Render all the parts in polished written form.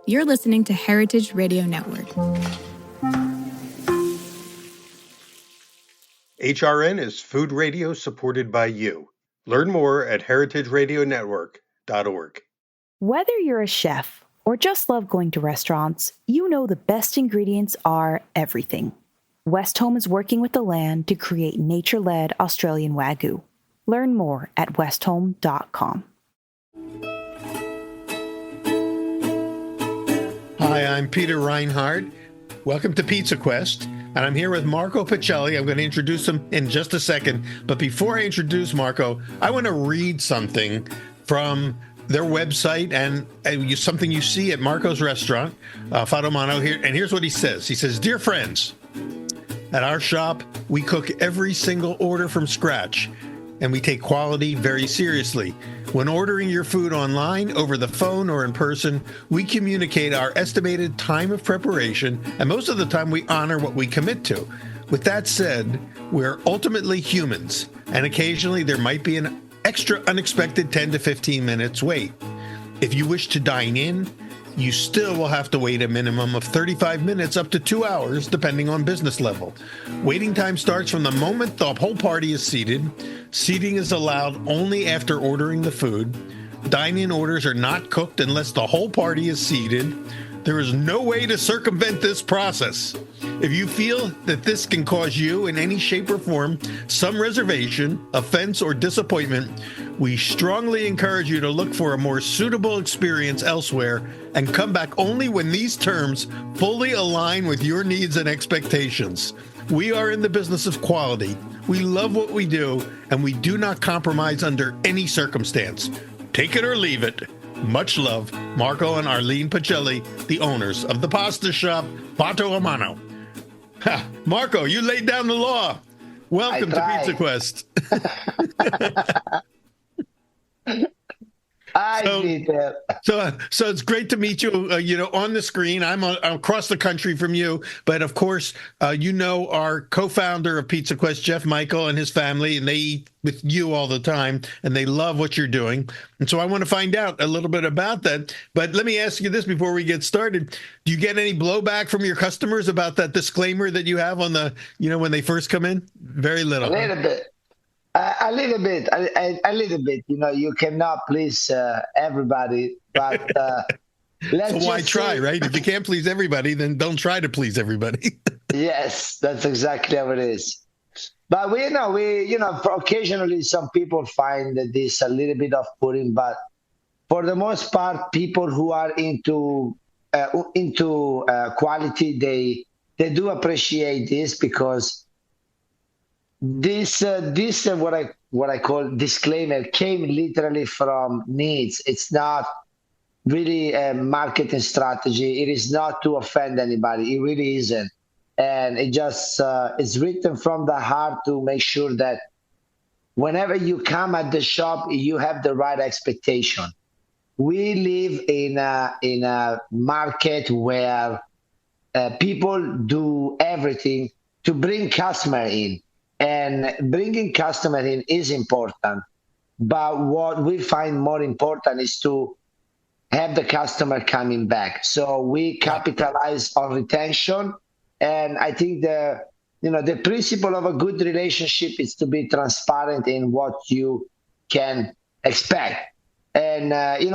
You're listening to Heritage Radio Network. HRN is food radio supported by you. Learn more at heritageradionetwork.org. Whether you're a chef or just love going to restaurants, you know the best ingredients are everything. West Home is working with the land to create nature-led Australian Wagyu. Learn more at westhome.com. Hi, I'm Peter Reinhardt. Welcome to Pizza Quest, and I'm here with Marco Pacelli. I'm going to introduce him in just a second, but before I introduce Marco, I want to read something from their website and something you see at Marco's restaurant, Fatto Mano, here, and here's what he says. He says, "Dear friends, at our shop, we cook every single order from scratch, and we take quality very seriously. When ordering your food online, over the phone, or in person, we communicate our estimated time of preparation, and most of the time we honor what we commit to. With that said, we're ultimately humans, and occasionally there might be an extra unexpected 10 to 15 minutes wait. If you wish to dine in, you still will have to wait a minimum of 35 minutes up to 2 hours, depending on business level. Waiting time starts from the moment the whole party is seated. Seating is allowed only after ordering the food. Dine-in orders are not cooked unless the whole party is seated. There is no way to circumvent this process. If you feel that this can cause you, in any shape or form, some reservation, offense, or disappointment, we strongly encourage you to look for a more suitable experience elsewhere and come back only when these terms fully align with your needs and expectations. We are in the business of quality. We love what we do, and we do not compromise under any circumstance. Take it or leave it. Much love, Marco and Arlene Pacelli, the owners of the pasta shop, Fatto Mano." Ha, Marco, you laid down the law. Welcome to Pizza Quest. So it's great to meet you. On the screen, I'm across the country from you, but of course, our co-founder of Pizza Quest, Jeff Michael, and his family, and they eat with you all the time, and they love what you're doing. And so I want to find out a little bit about that. But let me ask you this before we get started: do you get any blowback from your customers about that disclaimer that you have on the, when they first come in? Very little. A little bit. A little bit. You cannot please everybody, but let's so why try, right? If you can't please everybody, then don't try to please everybody. Yes, that's exactly how it is. But occasionally some people find that this a little bit off-putting, but for the most part, people who are into quality, they do appreciate this, because this what I call disclaimer came literally from needs. It's not really a marketing strategy. It is not to offend anybody. It really isn't. And it just it's written from the heart to make sure that whenever you come at the shop, you have the right expectation. We live in a market where people do everything to bring customer in. And bringing customer in is important, but what we find more important is to have the customer coming back. So we capitalize on retention, and I think the principle of a good relationship is to be transparent in what you can expect. And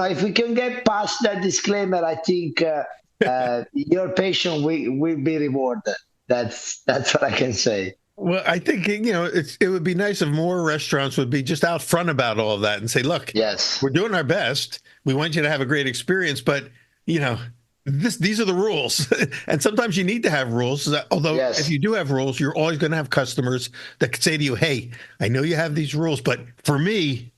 if we can get past that disclaimer, I think your patience will be rewarded. That's what I can say. Well, I think, it would be nice if more restaurants would be just out front about all of that and say, look, yes, we're doing our best. We want you to have a great experience, but, these are the rules. And sometimes you need to have rules. Although If you do have rules, you're always going to have customers that could say to you, hey, I know you have these rules, but for me,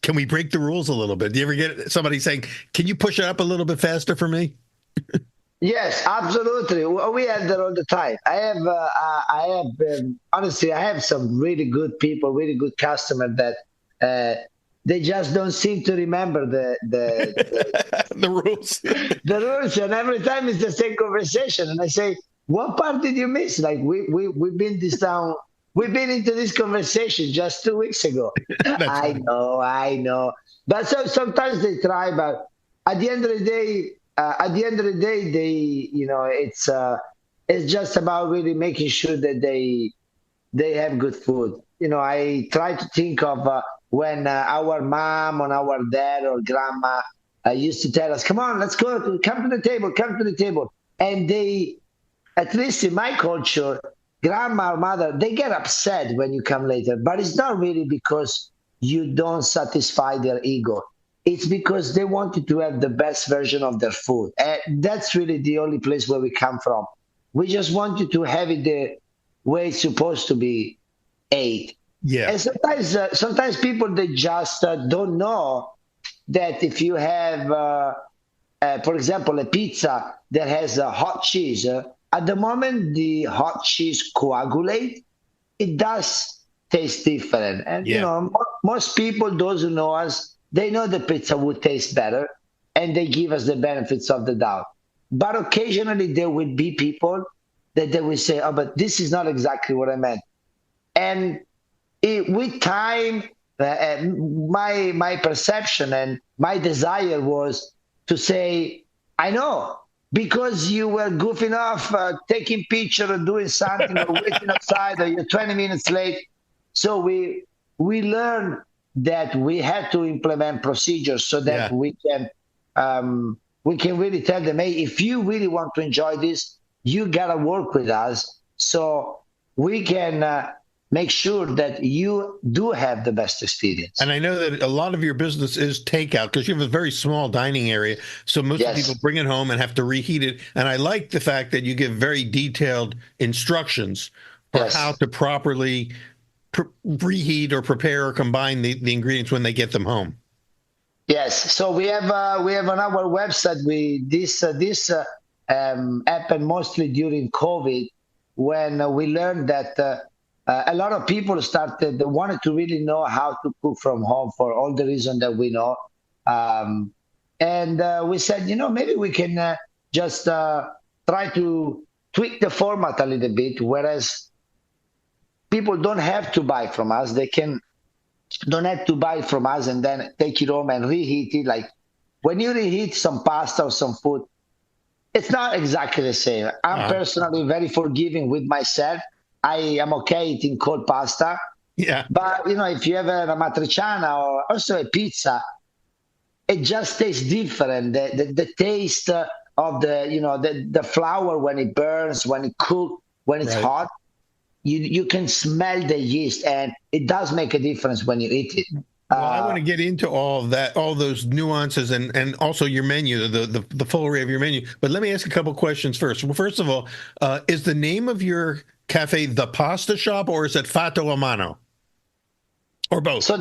can we break the rules a little bit? Do you ever get somebody saying, can you push it up a little bit faster for me? Yes, absolutely. We have that all the time. Honestly, I have some really good people, really good customers that they just don't seem to remember the the rules. The rules, and every time it's the same conversation. And I say, what part did you miss? Like we've been into this conversation just 2 weeks ago. I know. But sometimes they try, but at the end of the day, at the end of the day, it's just about really making sure that they have good food. I try to think of when our mom or our dad or grandma used to tell us, "Come on, let's go, come to the table, come to the table," and they, at least in my culture, grandma or mother, they get upset when you come later, but it's not really because you don't satisfy their ego. It's because they want you to have the best version of their food. And that's really the only place where we come from. We just want you to have it the way it's supposed to be ate. Yeah. And sometimes people, they just don't know that if you have, for example, a pizza that has hot cheese, at the moment the hot cheese coagulate, it does taste different. And most people, those who know us, they know the pizza would taste better, and they give us the benefits of the doubt. But occasionally there will be people that they will say, "Oh, but this is not exactly what I meant." And with time, my perception and my desire was to say, "I know, because you were goofing off, taking picture or doing something or waiting outside, or you're 20 minutes late." So we learned that we had to implement procedures so that we can really tell them, "Hey, if you really want to enjoy this, you gotta work with us so we can make sure that you do have the best experience." And I know that a lot of your business is takeout because you have a very small dining area. So most people bring it home and have to reheat it. And I like the fact that you give very detailed instructions for how to properly reheat or prepare or combine the ingredients when they get them home. Yes. So we have on our website, this happened mostly during COVID, when we learned that a lot of people wanted to really know how to cook from home for all the reasons that we know. And we said, maybe we can just try to tweak the format a little bit, whereas people don't have to buy from us. Don't have to buy from us and then take it home and reheat it. Like when you reheat some pasta or some food, it's not exactly the same. I'm personally very forgiving with myself. I am okay eating cold pasta. Yeah. But, if you have a matriciana or also a pizza, it just tastes different. The taste of the flour when it burns, when it cooks, when it's hot, you can smell the yeast, and it does make a difference when you eat it. Well, I want to get into all of that, all those nuances, and also your menu, the full array of your menu. But let me ask a couple questions first. Well, first of all, is the name of your cafe The Pasta Shop, or is it Fatto a Mano? Or both? So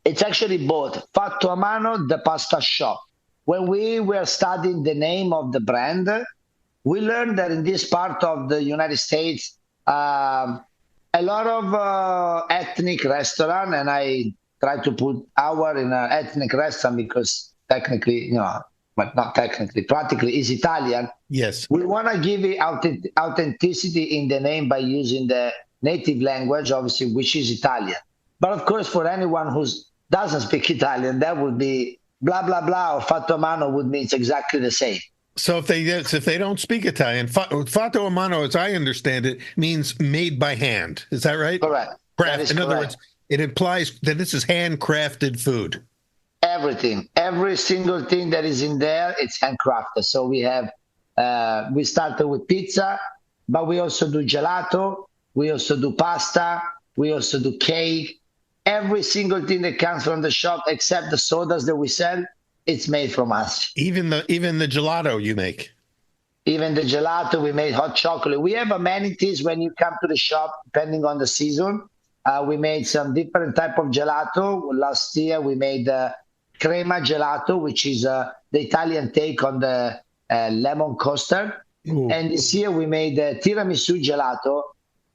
it's actually both. Fatto a Mano, The Pasta Shop. When we were studying the name of the brand, we learned that in this part of the United States, a lot of ethnic restaurant, and I try to put our in an ethnic restaurant because technically, but not technically, practically is Italian. Yes. We want to give it authenticity in the name by using the native language, obviously, which is Italian. But of course, for anyone who doesn't speak Italian, that would be blah, blah, blah, or Fatto a Mano would mean it's exactly the same. So if they don't speak Italian, Fatto a Mano, as I understand it, means made by hand. Is that right? Correct. In other words, it implies that this is handcrafted food. Everything, every single thing that is in there, it's handcrafted. So we have, we started with pizza, but we also do gelato, we also do pasta, we also do cake. Every single thing that comes from the shop, except the sodas that we sell, it's made from us. Even the gelato you make. Even the gelato, we made hot chocolate. We have amenities when you come to the shop, depending on the season. We made some different type of gelato. Last year, we made crema gelato, which is the Italian take on the lemon custard. Ooh. And this year, we made tiramisu gelato.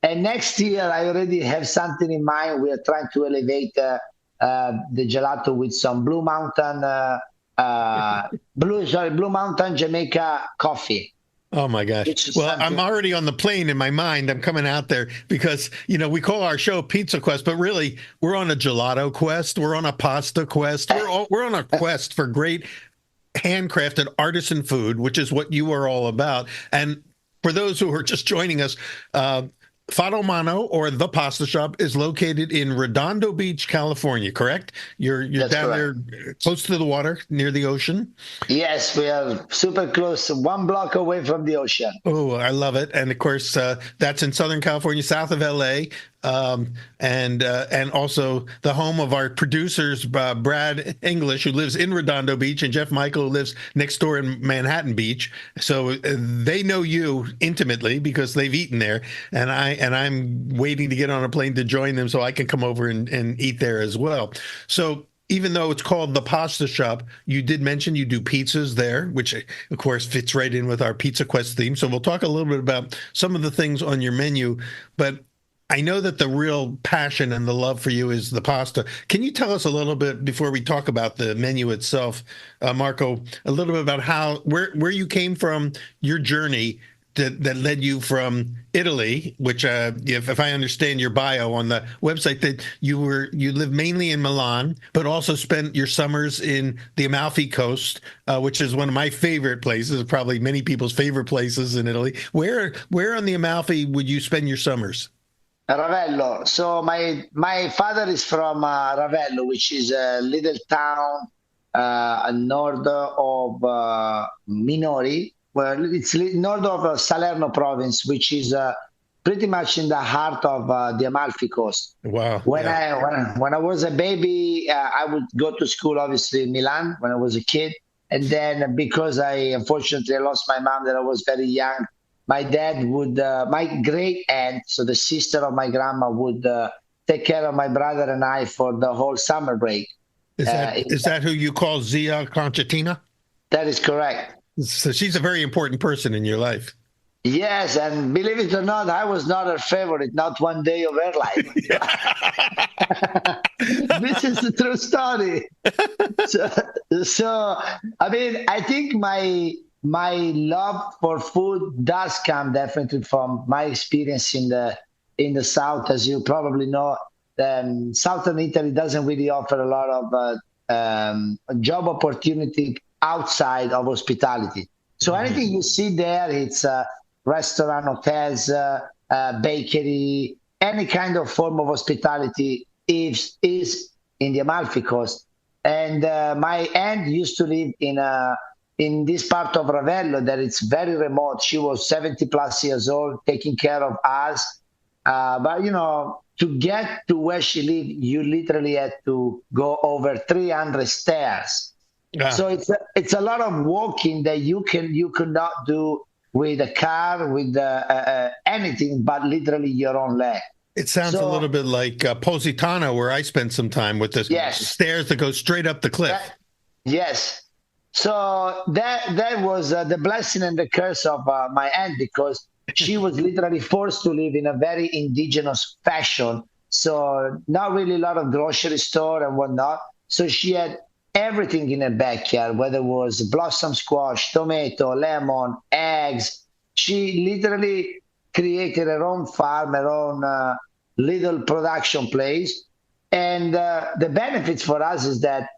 And next year, I already have something in mind. We are trying to elevate the gelato with some Blue Mountain Jamaica coffee. Oh my gosh. Well, I'm already on the plane in my mind. I'm coming out there because, we call our show Pizza Quest, but really we're on a gelato quest. We're on a pasta quest. We're on a quest for great handcrafted artisan food, which is what you are all about. And for those who are just joining us, Fatto Mano, or the Pasta Shop, is located in Redondo Beach, California, correct? You're That's down correct. there close to the water, near the ocean? Yes, we are super close, 1 block away from the ocean. Oh, I love it. And of course, that's in Southern California, south of LA. And also the home of our producers, Brad English, who lives in Redondo Beach, and Jeff Michael, who lives next door in Manhattan Beach. So they know you intimately because they've eaten there, and I'm waiting to get on a plane to join them so I can come over and eat there as well. So even though it's called the Pasta Shop, you did mention you do pizzas there, which of course fits right in with our Pizza Quest theme. So we'll talk a little bit about some of the things on your menu, but I know that the real passion and the love for you is the pasta. Can you tell us a little bit, before we talk about the menu itself, Marco, a little bit about where you came from, your journey that led you from Italy, which, if I understand your bio on the website, that you live mainly in Milan, but also spent your summers in the Amalfi Coast, which is one of my favorite places, probably many people's favorite places in Italy. Where on the Amalfi would you spend your summers? Ravello. So my father is from Ravello, which is a little town north of Minori. Well, it's north of Salerno province, which is pretty much in the heart of the Amalfi Coast. Wow. When I was a baby, I would go to school, obviously, in Milan when I was a kid. And then because unfortunately, I lost my mom when I was very young, my dad would, my great aunt, so the sister of my grandma, would take care of my brother and I for the whole summer break. Is that who you call Zia Concettina? That is correct. So she's a very important person in your life. Yes, and believe it or not, I was not her favorite, not one day of her life. This is a true story. So I mean, I think my love for food does come definitely from my experience in the South. As you probably know, Southern Italy doesn't really offer a lot of job opportunity outside of hospitality. So anything you see there, it's restaurant, hotels, bakery, any kind of form of hospitality is in the Amalfi Coast. And my aunt used to live in this part of Ravello that it's very remote. She was 70 plus years old, taking care of us. But, to get to where she lived, you literally had to go over 300 stairs. Yeah. So it's a lot of walking that you could not do with a car, with anything but literally your own leg. It sounds a little bit like Positano, where I spent some time with the stairs that go straight up the cliff. Yes. So that was the blessing and the curse of my aunt, because she was literally forced to live in a very indigenous fashion. So not really a lot of grocery store and whatnot. So she had everything in her backyard, whether it was blossom squash, tomato, lemon, eggs. She literally created her own farm, her own little production place. And the benefits for us is that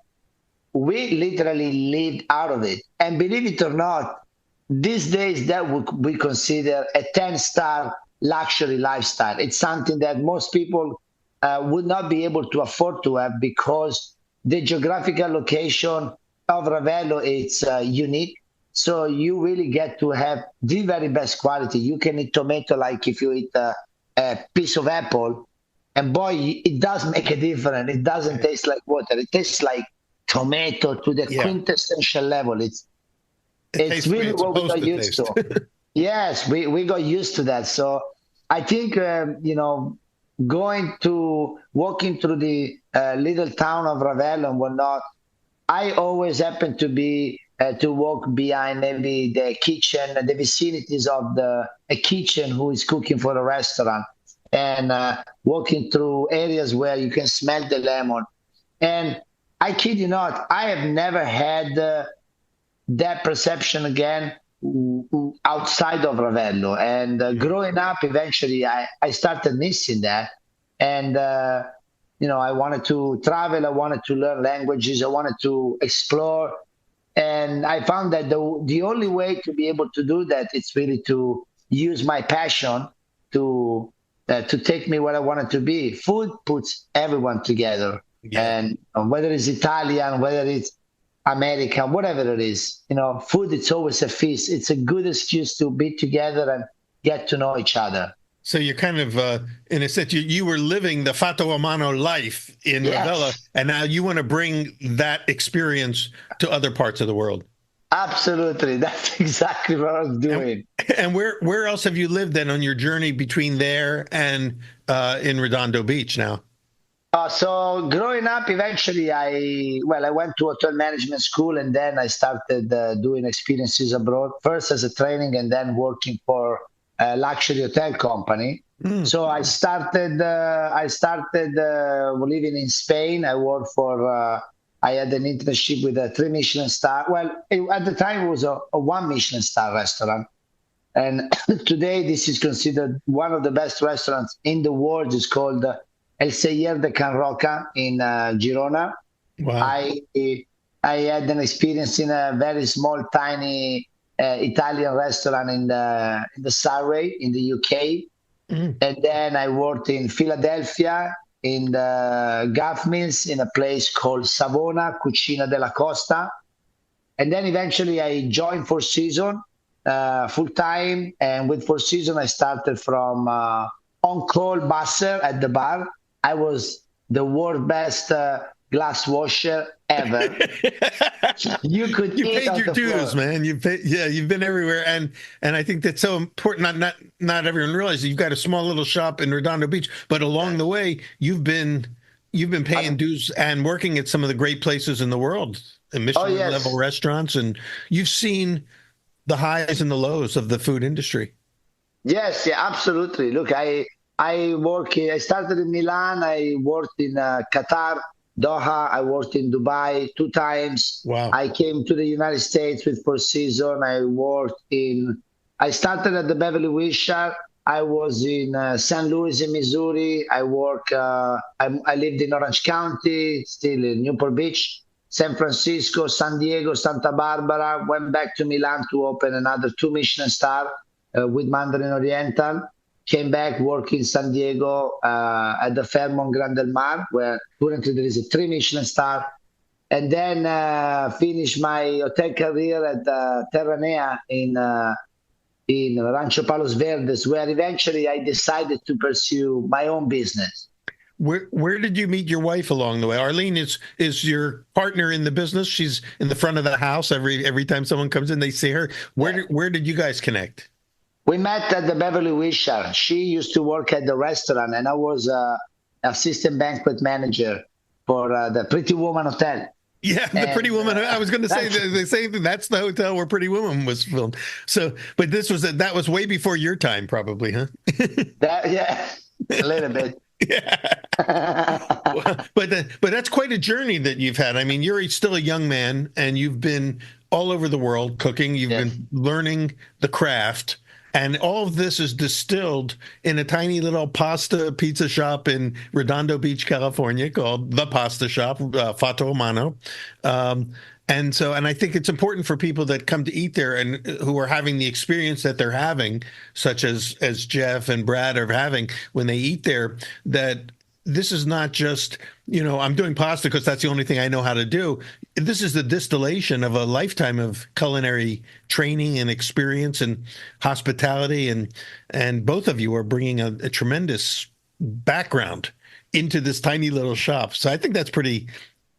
we literally lived out of it. And believe it or not, these days that we consider a 10-star luxury lifestyle. It's something that most people would not be able to afford to have, because the geographical location of Ravello is unique. So you really get to have the very best quality. You can eat tomato like if you eat a piece of apple. And boy, it does make a difference. It doesn't taste like water. It tastes like tomato to the quintessential level. It's really what we got used to. Yes, we got used to that. So I think, walking through the little town of Ravello and whatnot, I always happen to be to walk behind maybe the kitchen, the vicinities of a kitchen who is cooking for a restaurant, and walking through areas where you can smell the lemon. And I kid you not, I have never had that perception again outside of Ravello. And growing up, eventually, I started missing that. And, I wanted to travel. I wanted to learn languages. I wanted to explore. And I found that the only way to be able to do that is really to use my passion to take me where I wanted to be. Food puts everyone together, Yeah. and whether it's Italian, whether it's American, whatever it is, food. It's always a feast. It's a good excuse to be together and get to know each other. So you're kind of, in a sense, you were living the Fatto Mano life in Ravenna, Yes, and now you want to bring that experience to other parts of the world. absolutely. That's exactly what I was doing. And where else have you lived then on your journey between there and in Redondo Beach now? So growing up, eventually I went to hotel management school, and then I started doing experiences abroad, first as a training and then working for a luxury hotel company. Mm. So I started living in Spain. I worked I had an internship with a 3 Michelin star. Well, at the time it was a 1 Michelin star restaurant. And today this is considered one of the best restaurants in the world. It's called El Celler de Can Roca in Girona. Wow. I had an experience in a very small, tiny Italian restaurant in the Surrey in the UK. Mm. And then I worked in Philadelphia in the Gulf Mills in a place called Savona, Cucina della Costa. And then eventually I joined Four Seasons full time. And with Four Seasons, I started from on-call busser at the bar. I was the world best glass washer ever. You could You eat paid on your the dues, floor. man. You've been everywhere, and I think that's so important. Not everyone realizes you've got a small little shop in Redondo Beach, but along the way you've been paying dues and working at some of the great places in the world, and Oh Michelin level yes. restaurants, and you've seen the highs and the lows of the food industry. Yes, yeah, absolutely. Look, I started in Milan. I worked in Qatar, Doha. I worked in Dubai 2 times. Wow. I came to the United States with Four Seasons. I started at the Beverly Wilshire. I was in St. Louis in Missouri. I lived in Orange County, still in Newport Beach, San Francisco, San Diego, Santa Barbara. Went back to Milan to open another 2 Michelin star with Mandarin Oriental. Came back, worked in San Diego at the Fairmont Grand Del Mar, where currently there is a 3 Michelin star. And then finished my hotel career at Terranea in Rancho Palos Verdes, where eventually I decided to pursue my own business. Where did you meet your wife along the way? Arlene is your partner in the business. She's in the front of the house every time someone comes in, they see her. Where did you guys connect? We met at the Beverly Wilshire. She used to work at the restaurant, and I was assistant banquet manager for the Pretty Woman Hotel. Yeah, the Pretty Woman. I was going to say the same thing. That's the hotel where Pretty Woman was filmed. So, but that was way before your time, probably, huh? Yeah, a little bit. Yeah. But that's quite a journey that you've had. I mean, you're still a young man, and you've been all over the world cooking. You've been learning the craft. And all of this is distilled in a tiny little pasta pizza shop in Redondo Beach, California, called The Pasta Shop, Fatto Mano. And I think it's important for people that come to eat there and who are having the experience that they're having, such as Jeff and Brad are having when they eat there, that this is not just, I'm doing pasta because that's the only thing I know how to do. This is the distillation of a lifetime of culinary training and experience and hospitality. And both of you are bringing a tremendous background into this tiny little shop. So I think that's pretty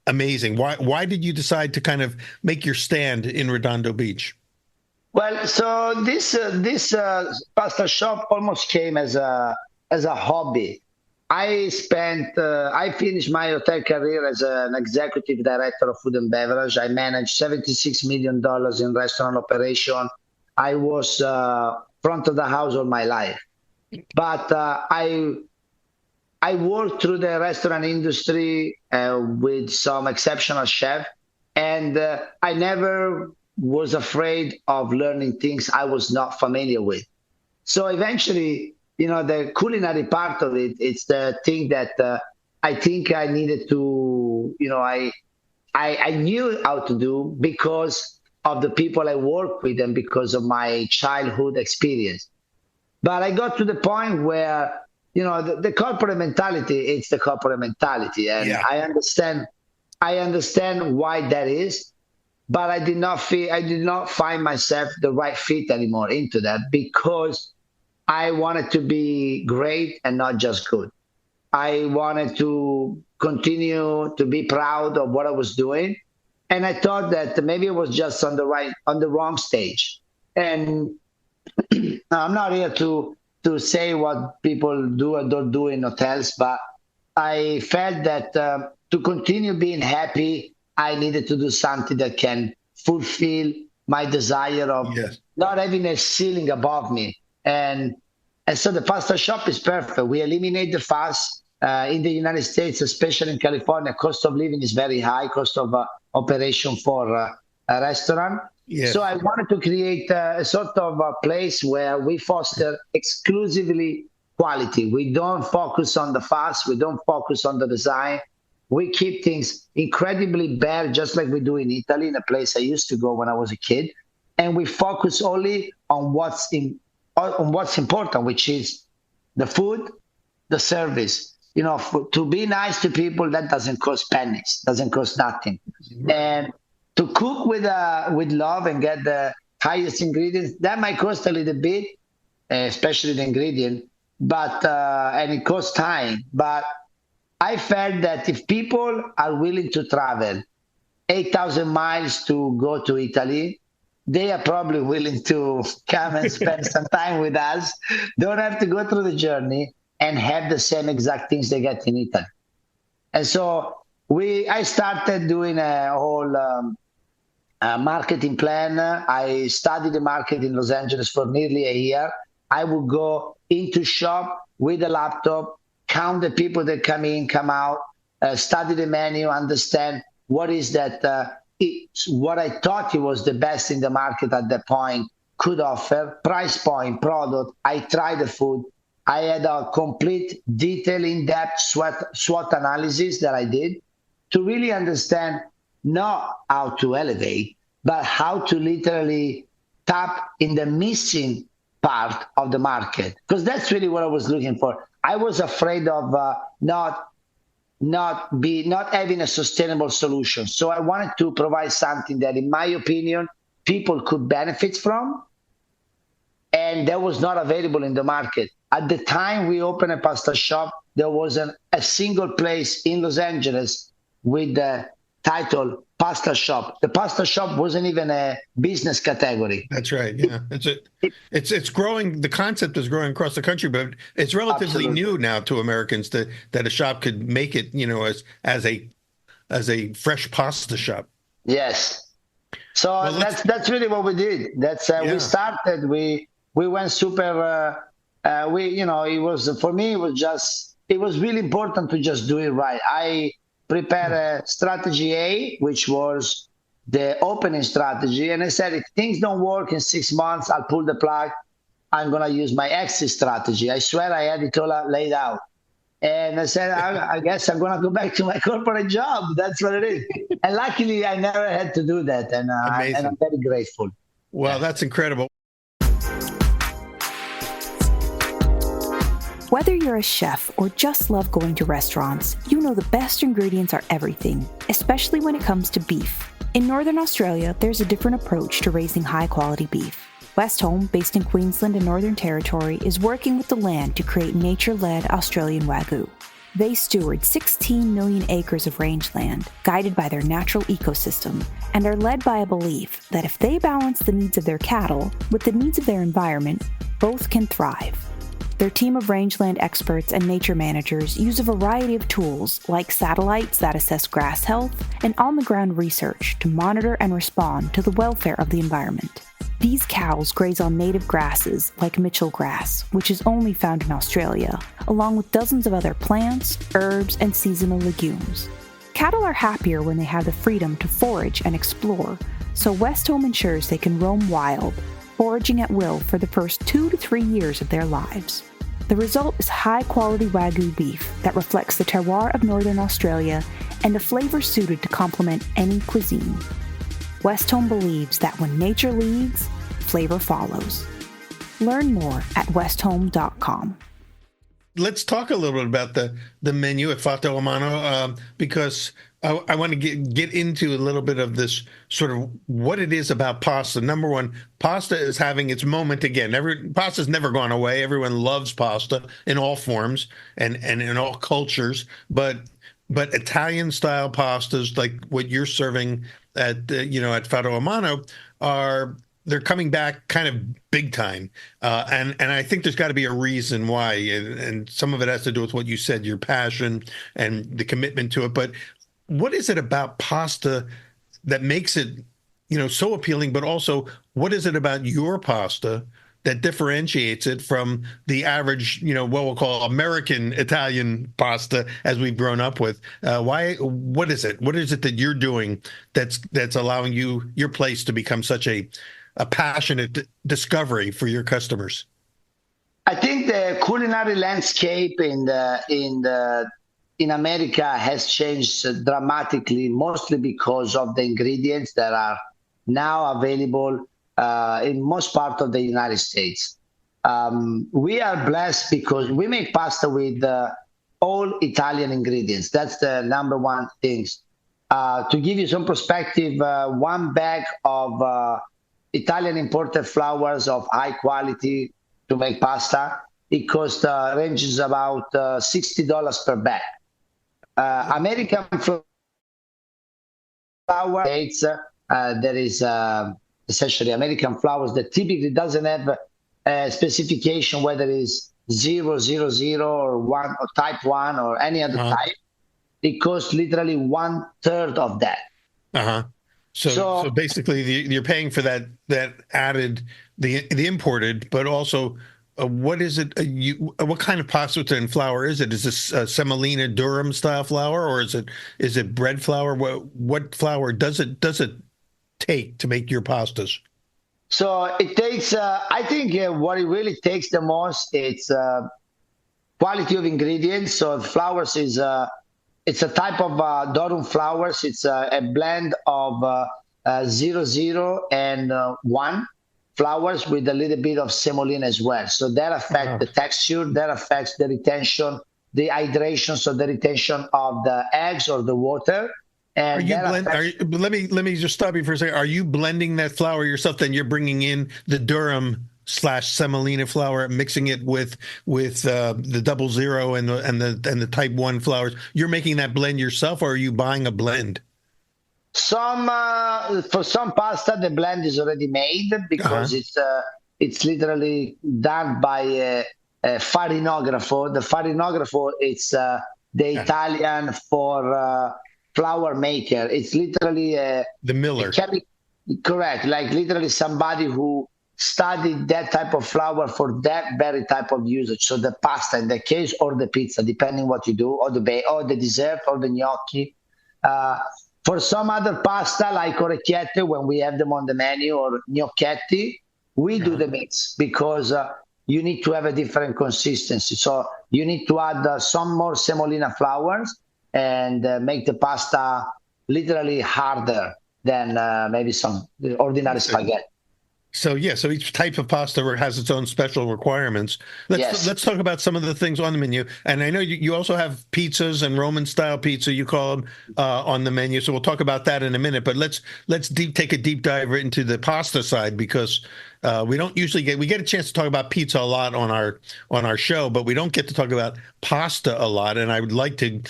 amazing. Why did you decide to kind of make your stand in Redondo Beach? Well, so this pasta shop almost came as a hobby. I finished my hotel career as an executive director of food and beverage. I managed $76 million in restaurant operation. I was front of the house all my life. But I worked through the restaurant industry with some exceptional chefs, and I never was afraid of learning things I was not familiar with. So eventually, the culinary part of it, it's the thing that I think I needed to, I knew how to do because of the people I work with and because of my childhood experience. But I got to the point where, the corporate mentality, it's the corporate mentality. And Yeah. I understand why that is, but I did not find myself the right fit anymore into that because I wanted to be great and not just good. I wanted to continue to be proud of what I was doing. And I thought that maybe I was just on the wrong stage. And I'm not here to say what people do or don't do in hotels, but I felt that to continue being happy, I needed to do something that can fulfill my desire of Yes. not having a ceiling above me. And so the pasta shop is perfect. We eliminate the fast. In the United States, especially in California, cost of living is very high, cost of operation for a restaurant. Yes. So I wanted to create a sort of a place where we foster exclusively quality. We don't focus on the fast. We don't focus on the design. We keep things incredibly bare, just like we do in Italy, in a place I used to go when I was a kid. And we focus only on what's important, which is the food, the service. To be nice to people, that doesn't cost pennies, doesn't cost nothing. And to cook with love and get the highest ingredients, that might cost a little bit, especially the ingredient, but and it costs time. But I felt that if people are willing to travel 8,000 miles to go to Italy, they are probably willing to come and spend some time with us, don't have to go through the journey, and have the same exact things they get in Italy. And so I started doing a whole marketing plan. I studied the market in Los Angeles for nearly a year. I would go into shop with a laptop, count the people that come in, come out, study the menu, understand what is that, what I thought it was the best in the market at that point could offer, price point, product. I tried the food. I had a complete detail, in-depth SWOT analysis that I did to really understand not how to elevate, but how to literally tap in the missing part of the market. Because that's really what I was looking for. I was afraid of not having a sustainable solution. So I wanted to provide something that, in my opinion, people could benefit from, and that was not available in the market. At the time we opened a pasta shop, there wasn't a single place in Los Angeles with the title pasta shop. The pasta shop wasn't even a business category. That's right. Yeah, it's growing. The concept is growing across the country, but it's relatively new now to Americans that a shop could make it, as a fresh pasta shop. Yes. So that's really what we did. We started. We went super. It was, for me, it was really important to just do it right. I prepared a strategy A, which was the opening strategy. And I said, if things don't work in 6 months, I'll pull the plug. I'm going to use my exit strategy. I swear I had it all laid out. And I said, I guess I'm going to go back to my corporate job. That's what it is. And luckily, I never had to do that. And I'm very grateful. Well, that's incredible. Whether you're a chef or just love going to restaurants, you know the best ingredients are everything, especially when it comes to beef. In Northern Australia, there's a different approach to raising high-quality beef. Westholme, based in Queensland and Northern Territory, is working with the land to create nature-led Australian Wagyu. They steward 16 million acres of rangeland, guided by their natural ecosystem, and are led by a belief that if they balance the needs of their cattle with the needs of their environment, both can thrive. Their team of rangeland experts and nature managers use a variety of tools like satellites that assess grass health and on-the-ground research to monitor and respond to the welfare of the environment. These cows graze on native grasses like Mitchell grass, which is only found in Australia, along with dozens of other plants, herbs, and seasonal legumes. Cattle are happier when they have the freedom to forage and explore, so Westholme ensures they can roam wild, foraging at will for the first 2 to 3 years of their lives. The result is high-quality Wagyu beef that reflects the terroir of Northern Australia and a flavor suited to complement any cuisine. West Home believes that when nature leads, flavor follows. Learn more at westhome.com. Let's talk a little bit about the menu at Fatto Mano, because I want to get into a little bit of this sort of what it is about pasta. Number one, pasta is having its moment again. Pasta's never gone away. Everyone loves pasta in all forms and in all cultures, but Italian style pastas like what you're serving at at Fatto Mano they're coming back kind of big time. And I think there's got to be a reason why. And some of it has to do with what you said, your passion and the commitment to it. But what is it about pasta that makes it, so appealing? But also, what is it about your pasta that differentiates it from the average, what we'll call American Italian pasta as we've grown up with? What is it? What is it that you're doing that's allowing your place to become such a passionate discovery for your customers? I think the culinary landscape in America has changed dramatically, mostly because of the ingredients that are now available in most part of the United States. We are blessed because we make pasta with all Italian ingredients. That's the number one thing. To give you some perspective, one bag of Italian imported flours of high quality to make pasta, it costs ranges about $60 per bag. American flour, there is essentially American flours that typically doesn't have a specification whether it's 000 or 1 or type 1 or any other type. It costs literally 1/3 of that. So basically, you're paying for that added the imported, but also what is it? What kind of pasta and flour is it? Is this semolina durum style flour, or is it bread flour? What flour does it take to make your pastas? So it takes. I think what it really takes the most is quality of ingredients. So flours is. It's a type of durum flours. It's a blend of 00 and 1 flours with a little bit of semolina as well. So that affects the texture, that affects the retention, the hydration, so the retention of the eggs or the water. And let me just stop you for a second. Are you blending that flour yourself? Then you're bringing in the durum / semolina flour, mixing it with the 00 and the type 1 flours. You're making that blend yourself, or are you buying a blend? For some pasta, the blend is already made because it's literally done by a farinographer. The farinographer, it's the Italian for flour maker. It's literally the miller. Correct, like literally somebody who studied that type of flour for that very type of usage. So the pasta in the case, or the pizza, depending what you do, or the dessert, or the gnocchi. For some other pasta like orecchiette, when we have them on the menu, or gnocchetti, we do the mix because you need to have a different consistency. So you need to add some more semolina flours and make the pasta literally harder than maybe some ordinary spaghetti. So each type of pasta has its own special requirements. Let's talk about some of the things on the menu. And I know you also have pizzas and Roman style pizza, you call them, on the menu. So we'll talk about that in a minute. But let's take a deep dive into the pasta side, because we don't usually get a chance to talk about pizza a lot on our show, but we don't get to talk about pasta a lot. And I would like to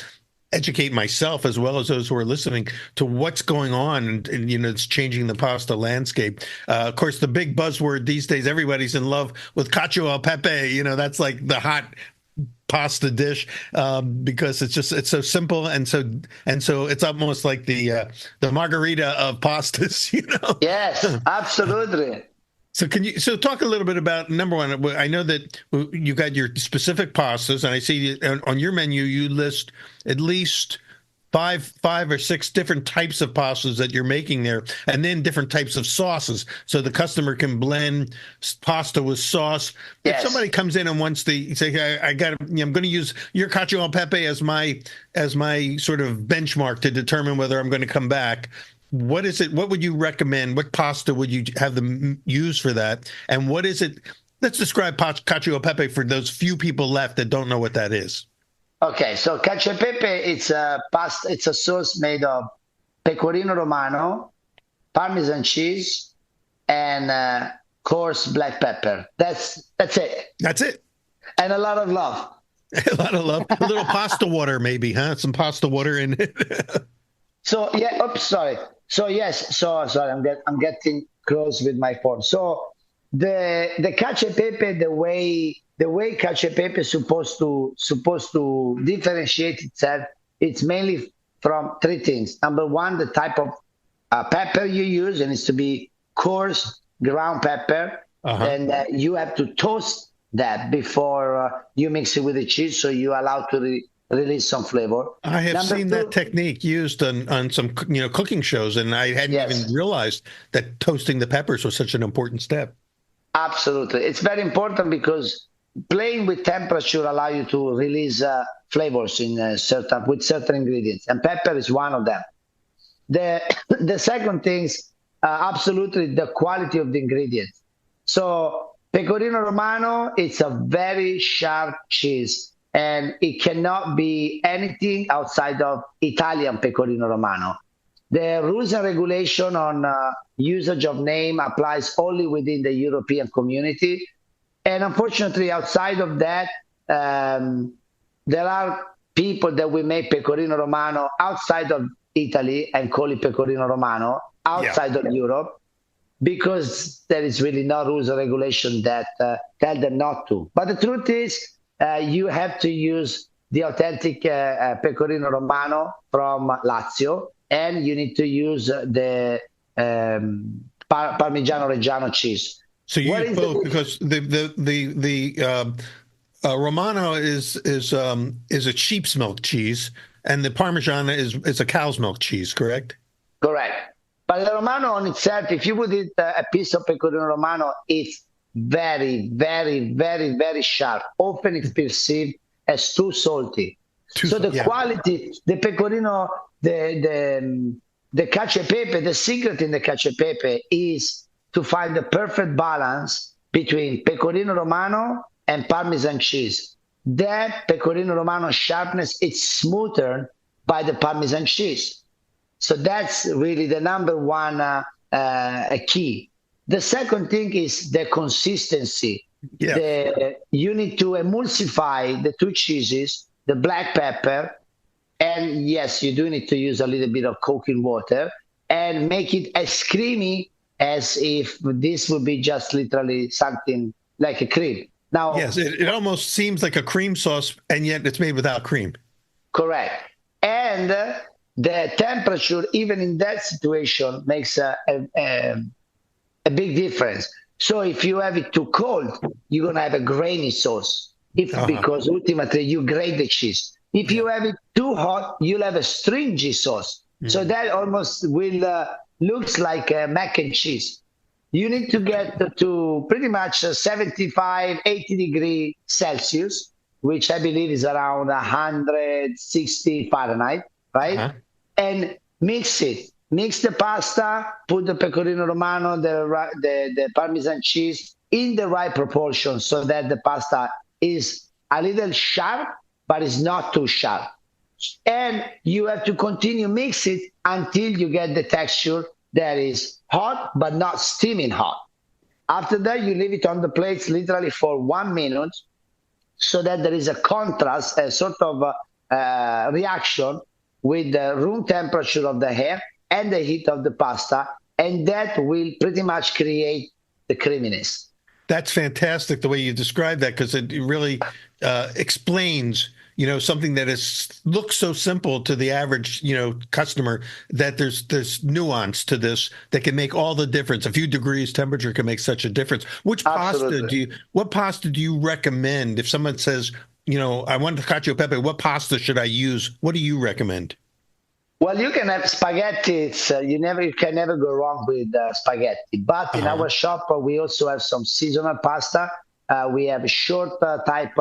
educate myself as well as those who are listening to what's going on, and it's changing the pasta landscape. Of course, the big buzzword these days, everybody's in love with cacio e pepe. That's like the hot pasta dish, because it's so simple and so it's almost like the margarita of pastas. Yes, absolutely. So talk a little bit about, number one, I know that you got your specific pastas, and I see on your menu you list at least five or six different types of pastas that you're making there, and then different types of sauces, so the customer can blend pasta with sauce. Yes. If somebody comes in and wants to say, I'm going to use your cacio e pepe as my sort of benchmark to determine whether I'm going to come back, What is it? What would you recommend? What pasta would you have them use for that? And what is it? Let's describe cacio e pepe for those few people left that don't know what that is. Okay, so cacio e pepe, it's a pasta. It's a sauce made of pecorino romano, Parmesan cheese, and coarse black pepper. That's it. That's it. And a lot of love. A lot of love. A little pasta water, maybe, huh? Some pasta water in it. So yeah. Oops, sorry. So yes. So sorry. I'm getting close with my phone. So the cacio e pepe, the way cacio e pepe is supposed to differentiate itself, it's mainly from three things. Number one, the type of pepper you use, and it's to be coarse ground pepper. And you have to toast that before you mix it with the cheese, so you allow to release some flavor. I have seen that technique used on some cooking shows, and I hadn't even realized that toasting the peppers was such an important step. Absolutely, it's very important because playing with temperature allow you to release flavors in certain ingredients, and pepper is one of them. The second thing is absolutely the quality of the ingredients. So pecorino romano, it's a very sharp cheese, and it cannot be anything outside of Italian pecorino romano. The rules and regulation on usage of name applies only within the European community. And unfortunately, outside of that, there are people that will make pecorino romano outside of Italy and call it pecorino romano outside of Europe, because there is really no rules or regulation that tell them not to. But the truth is, you have to use the authentic pecorino romano from Lazio, and you need to use the Parmigiano Reggiano cheese. So you use both because the Romano is a sheep's milk cheese, and the Parmigiana is a cow's milk cheese, correct? Correct. But the Romano on itself, if you would eat a piece of pecorino Romano, it's very, very, very, very sharp. Often it's perceived as too salty. So the quality, the pecorino, the cacio e pepe, the secret in the cacio e pepe is to find the perfect balance between pecorino Romano and Parmesan cheese. That pecorino Romano sharpness is smoother by the Parmesan cheese. So that's really the number one key. The second thing is the consistency. Yeah. You need to emulsify the two cheeses, the black pepper, and yes, you do need to use a little bit of cooking water, and make it as creamy as if this would be just literally something like a cream. Now, yes, it almost seems like a cream sauce, and yet it's made without cream. Correct. And the temperature, even in that situation, makes a big difference. So if you have it too cold, you're going to have a grainy sauce, because ultimately you grate the cheese. If you have it too hot, you'll have a stringy sauce. So that almost will looks like mac and cheese. You need to get to pretty much 75, 80 degrees Celsius, which I believe is around 160 Fahrenheit, right? And mix it. Mix the pasta, put the pecorino romano, the Parmesan cheese in the right proportion so that the pasta is a little sharp, but it's not too sharp. And you have to continue mix it until you get the texture that is hot, but not steaming hot. After that, you leave it on the plates literally for 1 minute so that there is a contrast, a sort of reaction with the room temperature of the air and the heat of the pasta, and that will pretty much create the creaminess. That's fantastic the way you describe that, because it really explains, something that looks so simple to the average, customer, that there's nuance to this that can make all the difference. A few degrees temperature can make such a difference. What pasta do you recommend if someone says, I want the cacio e pepe, what pasta should I use? What do you recommend? Well, you can have spaghetti. You can never go wrong with spaghetti. But in our shop, we also have some seasonal pasta. We have a short type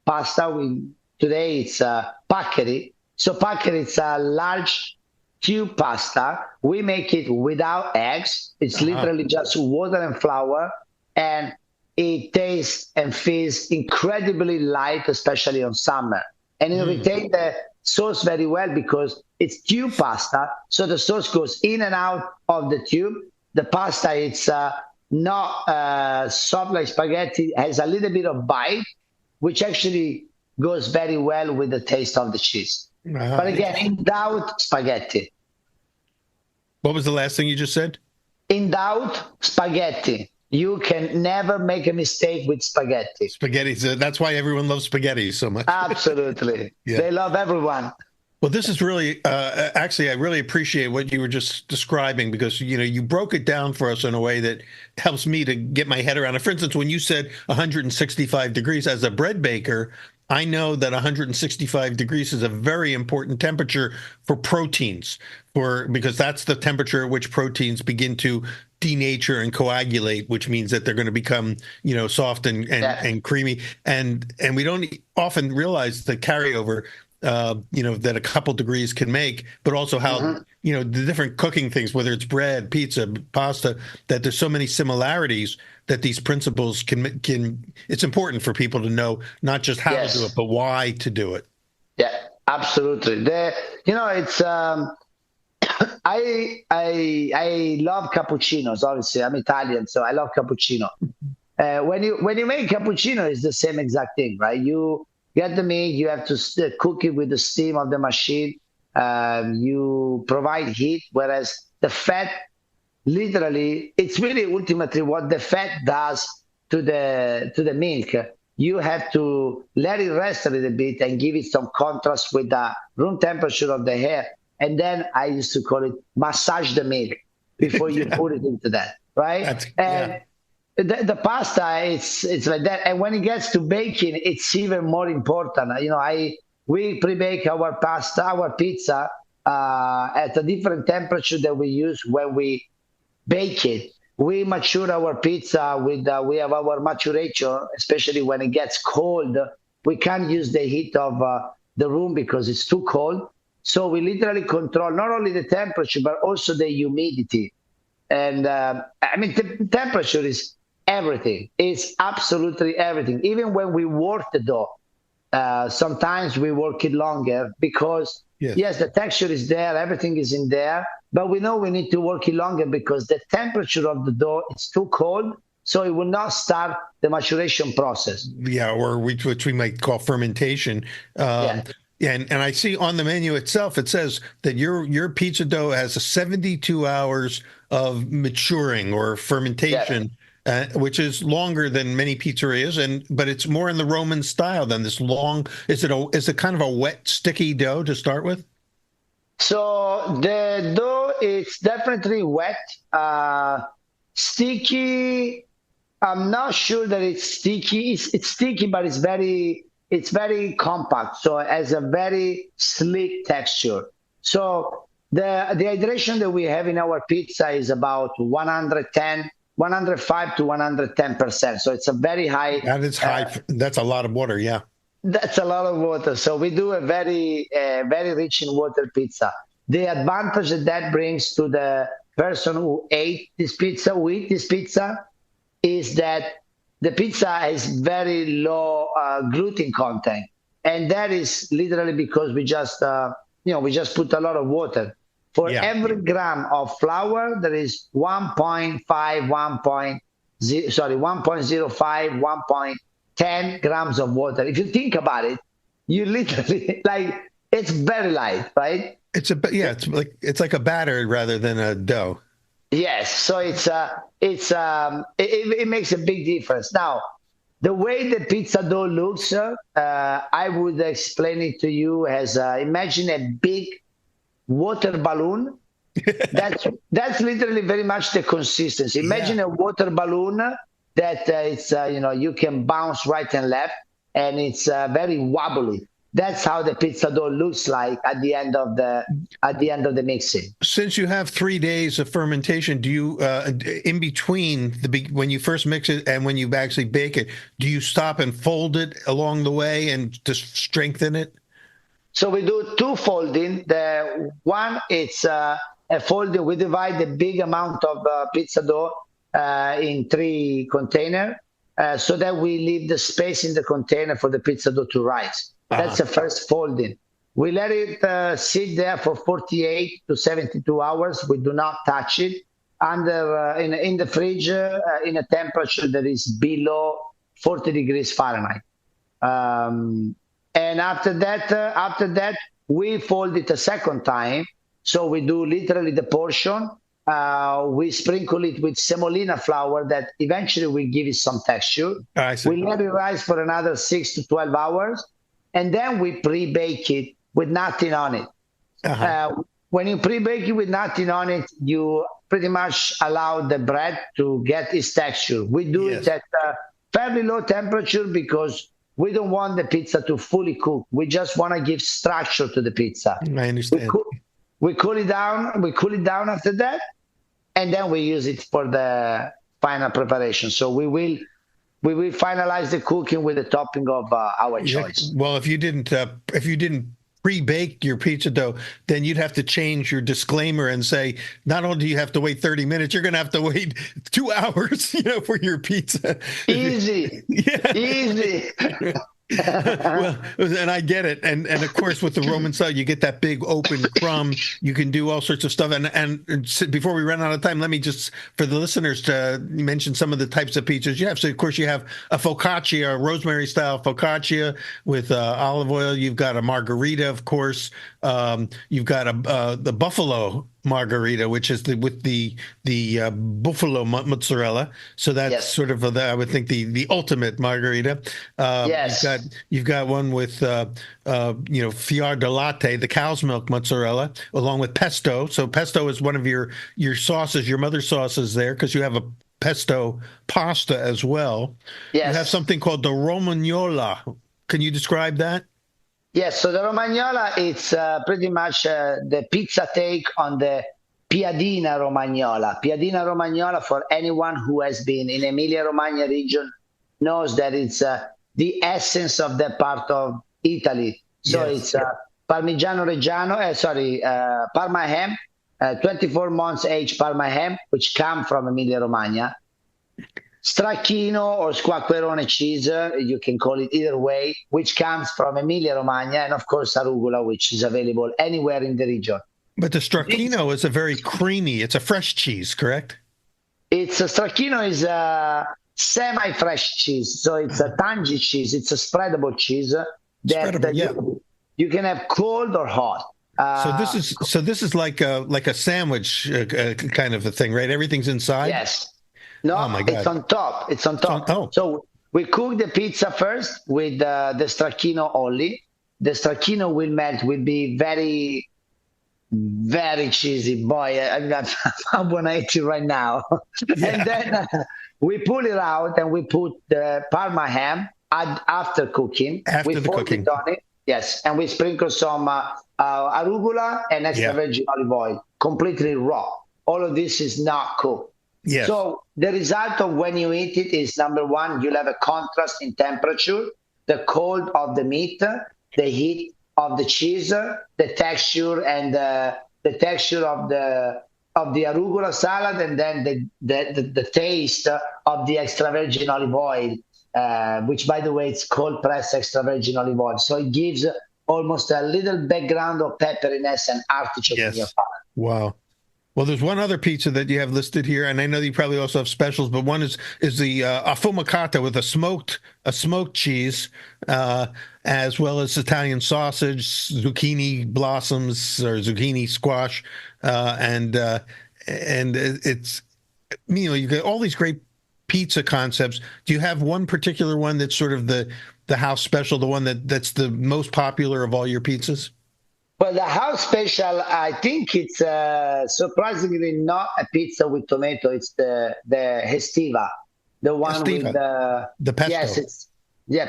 pasta. Today it's paccheri. So paccheri, it's a large tube pasta. We make it without eggs. It's literally just water and flour, and it tastes and feels incredibly light, especially on summer. And it retains the sauce very well because it's tube pasta, so the sauce goes in and out of the tube. The pasta, it's not soft like spaghetti, has a little bit of bite, which actually goes very well with the taste of the cheese. But again, in doubt, spaghetti. What was the last thing you just said? In doubt, spaghetti. You can never make a mistake with spaghetti. Spaghetti. That's why everyone loves spaghetti so much. Absolutely. Yeah. They love everyone. Well, this is really, actually, I really appreciate what you were just describing because, you broke it down for us in a way that helps me to get my head around it. For instance, when you said 165 degrees as a bread baker, I know that 165 degrees is a very important temperature for proteins, because that's the temperature at which proteins begin to denature and coagulate, which means that they're going to become, soft and creamy. And we don't often realize the carryover that a couple degrees can make, but also how, the different cooking things, whether it's bread, pizza, pasta, that there's so many similarities that these principles can it's important for people to know not just how to do it, but why to do it. Yeah, absolutely. It's, I love cappuccinos. Obviously, I'm Italian, so I love cappuccino. When you make cappuccino, it's the same exact thing, right? You get the milk, you have to cook it with the steam of the machine. You provide heat, whereas the fat, literally, it's really ultimately what the fat does to the milk. You have to let it rest a little bit and give it some contrast with the room temperature of the hair. And then I used to call it massage the milk before you put it into that, right? The pasta, it's like that. And when it gets to baking, it's even more important. We pre-bake our pasta, our pizza at a different temperature that we use when we bake it. We mature our pizza we have our maturation, especially when it gets cold. We can't use the heat of the room because it's too cold. So we literally control not only the temperature, but also the humidity. And the temperature is everything. It's absolutely everything. Even when we work the dough, sometimes we work it longer because, yes, the texture is there, everything is in there, but we know we need to work it longer because the temperature of the dough is too cold, so it will not start the maturation process. Yeah, or which we might call fermentation. And I see on the menu itself, it says that your pizza dough has a 72 hours of maturing or fermentation, which is longer than many pizzerias, but it's more in the Roman style than this long. Is it kind of a wet, sticky dough to start with? So the dough is definitely wet, sticky. I'm not sure that it's sticky. It's sticky, but it's very compact, so it has a very slick texture. So the hydration that we have in our pizza is about 105 to 110%. So it's a very high. That is high. That's a lot of water. Yeah. That's a lot of water. So we do a very rich in water pizza. The advantage that brings to the person who eat this pizza is that the pizza has very low gluten content, and that is literally because we just put a lot of water. For every gram of flour, there is 1.05, 1.10 grams of water. If you think about it, you literally it's very light, right? It's like a batter rather than a dough. Yes, so it makes a big difference. Now, the way the pizza dough looks, I would explain it to you as imagine a big water balloon. That's literally very much the consistency. Imagine a water balloon that you can bounce right and left, and it's very wobbly. That's how the pizza dough looks like at the end of the mixing. Since you have 3 days of fermentation, do you in between when you first mix it and when you actually bake it, do you stop and fold it along the way and just strengthen it? So we do two folding. The one, it's a folding. We divide the big amount of pizza dough in 3 containers so that we leave the space in the container for the pizza dough to rise. That's the first folding. We let it sit there for 48 to 72 hours. We do not touch it. Under in the fridge in a temperature that is below 40 degrees Fahrenheit. And after that, we fold it a second time. So we do literally the portion. We sprinkle it with semolina flour that eventually will give it some texture. I see. We let it rise for another 6 to 12 hours. And then we pre-bake it with nothing on it. When you pre-bake it with nothing on it, you pretty much allow the bread to get its texture. We do it at a fairly low temperature because we don't want the pizza to fully cook. We just want to give structure to the pizza. I understand. We cool it down. We cool it down after that, and then we use it for the final preparation. So we will finalize the cooking with the topping of our choice. Well, if you didn't pre-bake your pizza dough, then you'd have to change your disclaimer and say, not only do you have to wait 30 minutes, you're going to have to wait 2 hours, for your pizza. Easy. Easy. Well, and I get it. And of course, with the Roman style, you get that big open crumb. You can do all sorts of stuff. And before we run out of time, let me just, for the listeners, to mention some of the types of pizzas you have. So, of course, you have a focaccia, a rosemary style focaccia with olive oil. You've got a margarita, of course. You've got the buffalo margarita, which is with the buffalo mozzarella. So that's sort of I would think the ultimate margarita. You've got one with fior di latte, the cow's milk mozzarella, along with pesto. So pesto is one of your sauces, your mother's sauces there, because you have a pesto pasta as well. Yes. You have something called the romagnola. Can you describe that? Yes, so the Romagnola, it's pretty much the pizza take on the Piadina Romagnola. Piadina Romagnola, for anyone who has been in Emilia-Romagna region, knows that it's the essence of that part of Italy. So it's Parmigiano Reggiano, Parma ham, 24 months age Parma ham, which come from Emilia-Romagna. Stracchino or squacquerone cheese, you can call it either way, which comes from Emilia-Romagna, and of course arugula, which is available anywhere in the region. But the stracchino is a very creamy, it's a fresh cheese, correct? Stracchino is a semi-fresh cheese, so it's a tangy cheese, it's a spreadable cheese that you can have cold or hot. So this is like a sandwich kind of a thing, right? Everything's inside? Yes. No, oh my God. It's on top. So we cook the pizza first with the stracchino only. The stracchino will melt, will be very, very cheesy. Boy, I want to eat it right now. And then we pull it out and we put the Parma ham after cooking. After we the fold cooking. it on it. Yes, and we sprinkle some arugula and extra virgin olive oil, completely raw. All of this is not cooked. Yes. So the result of when you eat it is, number one, you'll have a contrast in temperature, the cold of the meat, the heat of the cheese, the texture and the texture of the arugula salad, and then the taste of the extra virgin olive oil, which, by the way, it's cold pressed extra virgin olive oil. So it gives almost a little background of pepperiness and artichoke in your palate. Wow. Well, there's one other pizza that you have listed here, and I know you probably also have specials, but one is the affumicata with a smoked cheese, as well as Italian sausage, zucchini blossoms or zucchini squash, and it's you get all these great pizza concepts. Do you have one particular one that's sort of the house special, the one that's the most popular of all your pizzas? Well, the house special, I think it's surprisingly not a pizza with tomato. It's the Estiva, the one with the pesto. Yes, it's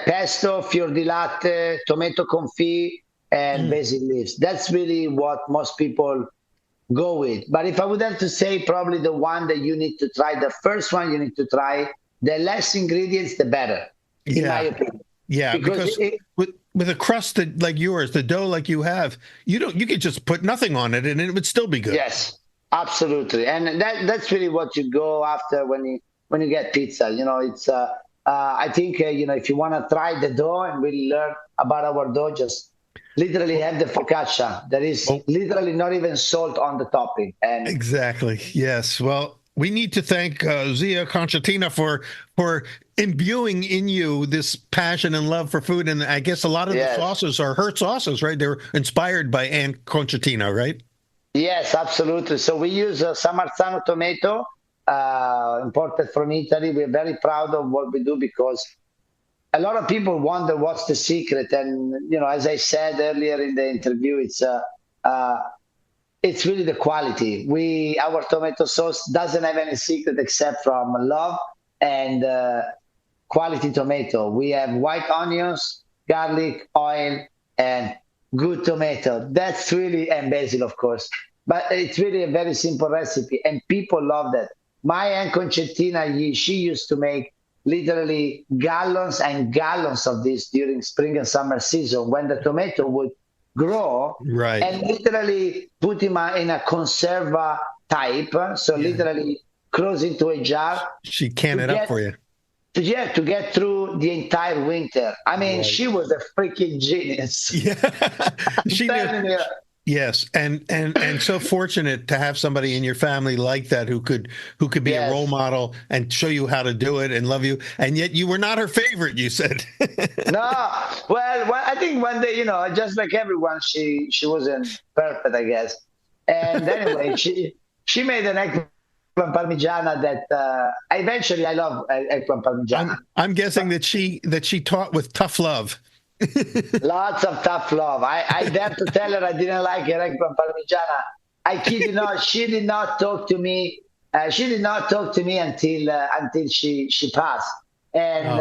pesto, fior di latte, tomato confit, and basil leaves. That's really what most people go with. But if I would have to say, probably the one that you need to try, the first one you need to try, the less ingredients, the better, in my opinion. Yeah, because with a crust that like yours, the dough like you have, you could just put nothing on it and it would still be good. Yes, absolutely, and that's really what you go after when you get pizza. It's I think if you want to try the dough and really learn about our dough, just literally have the focaccia. There is literally not even salt on the topping. And exactly, yes. Well, we need to thank Zia Concettina for imbuing in you this passion and love for food, and I guess a lot of the sauces are her sauces, right? They're inspired by Aunt Concettina, right? Yes, absolutely. So we use San Marzano tomato, imported from Italy. We're very proud of what we do because a lot of people wonder what's the secret. And, as I said earlier in the interview, it's really the quality. Our tomato sauce doesn't have any secret except from love and quality tomato. We have white onions, garlic, oil, and good tomato. That's really, and basil, of course. But it's really a very simple recipe, and people love that. My Aunt Concettina, she used to make literally gallons and gallons of this during spring and summer season when the tomato would grow, right, and literally put him in a conserva type. So literally close into a jar. She canned it up for you. Yeah, to get through the entire winter. I mean, she was a freaking genius. Yeah, she knew. Yes, and so fortunate to have somebody in your family like that who could be a role model and show you how to do it and love you. And yet you were not her favorite, you said. No, well, I think one day, just like everyone, she wasn't perfect, I guess. And anyway, she made an eggplant parmigiana that eventually I love eggplant parmigiana. I'm guessing that she taught with tough love. Lots of tough love. I dare to tell her I didn't like her eggplant parmigiana. I kid you not, she did not talk to me. She did not talk to me until she passed. And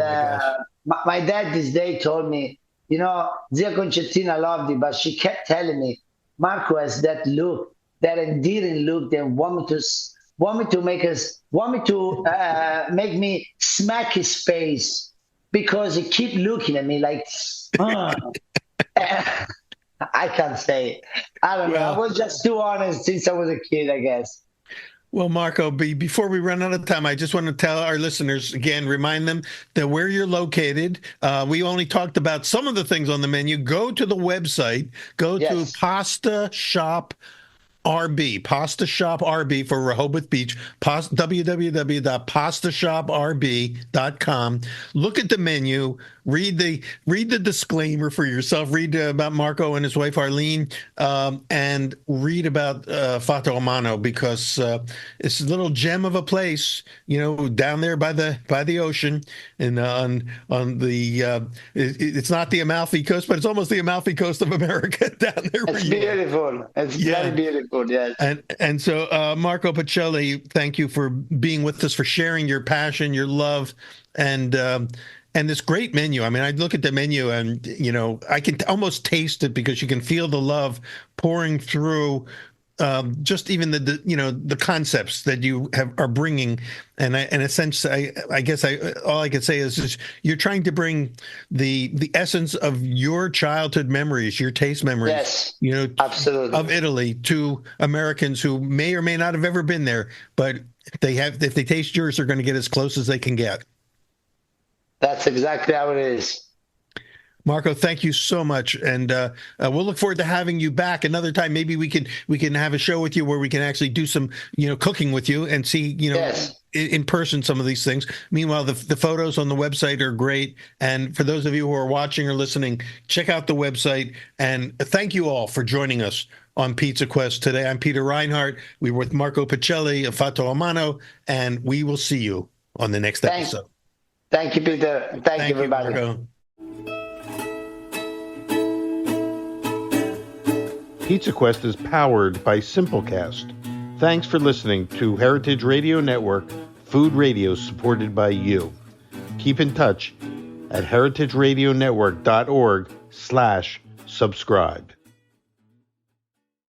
my dad this day told me, Zia Concettina loved you, but she kept telling me, Marco has that look, that endearing look, that want me to make me smack his face. Because he keep looking at me like, I can't say it. I don't know. I was just too honest since I was a kid, I guess. Well, Marco, before we run out of time, I just want to tell our listeners again, remind them that where you're located. We only talked about some of the things on the menu. Go to the website. Go to Pasta Shop RB, Pasta Shop RB for Rehoboth Beach, www.pastashoprb.com. Look at the menu, read the disclaimer for yourself, read about Marco and his wife Arlene, and read about Fatto Mano, because it's a little gem of a place, down there by the ocean, and on the it's not the Amalfi Coast, but it's almost the Amalfi Coast of America down there. It's beautiful. It's very beautiful. Yes. And so, Marco Pacelli, thank you for being with us, for sharing your passion, your love, and this great menu. I mean, I look at the menu and, I can almost taste it, because you can feel the love pouring through just even the concepts that you are bringing. And in a sense, I guess all I could say is you're trying to bring the essence of your childhood memories, your taste memories, absolutely, of Italy to Americans who may or may not have ever been there, but if they taste yours, they're going to get as close as they can get. That's exactly how it is. Marco, thank you so much, and we'll look forward to having you back another time. Maybe we can have a show with you where we can actually do some cooking with you and see in person some of these things. Meanwhile, the photos on the website are great, and for those of you who are watching or listening, check out the website. And thank you all for joining us on Pizza Quest today. I'm Peter Reinhardt. We were with Marco Pacelli of Fatto Mano, and we will see you on the next episode. Thank you, Peter. Thank you, everybody. Marco. Pizza Quest is powered by Simplecast. Thanks for listening to Heritage Radio Network, food radio supported by you. Keep in touch at heritageradionetwork.org/subscribe.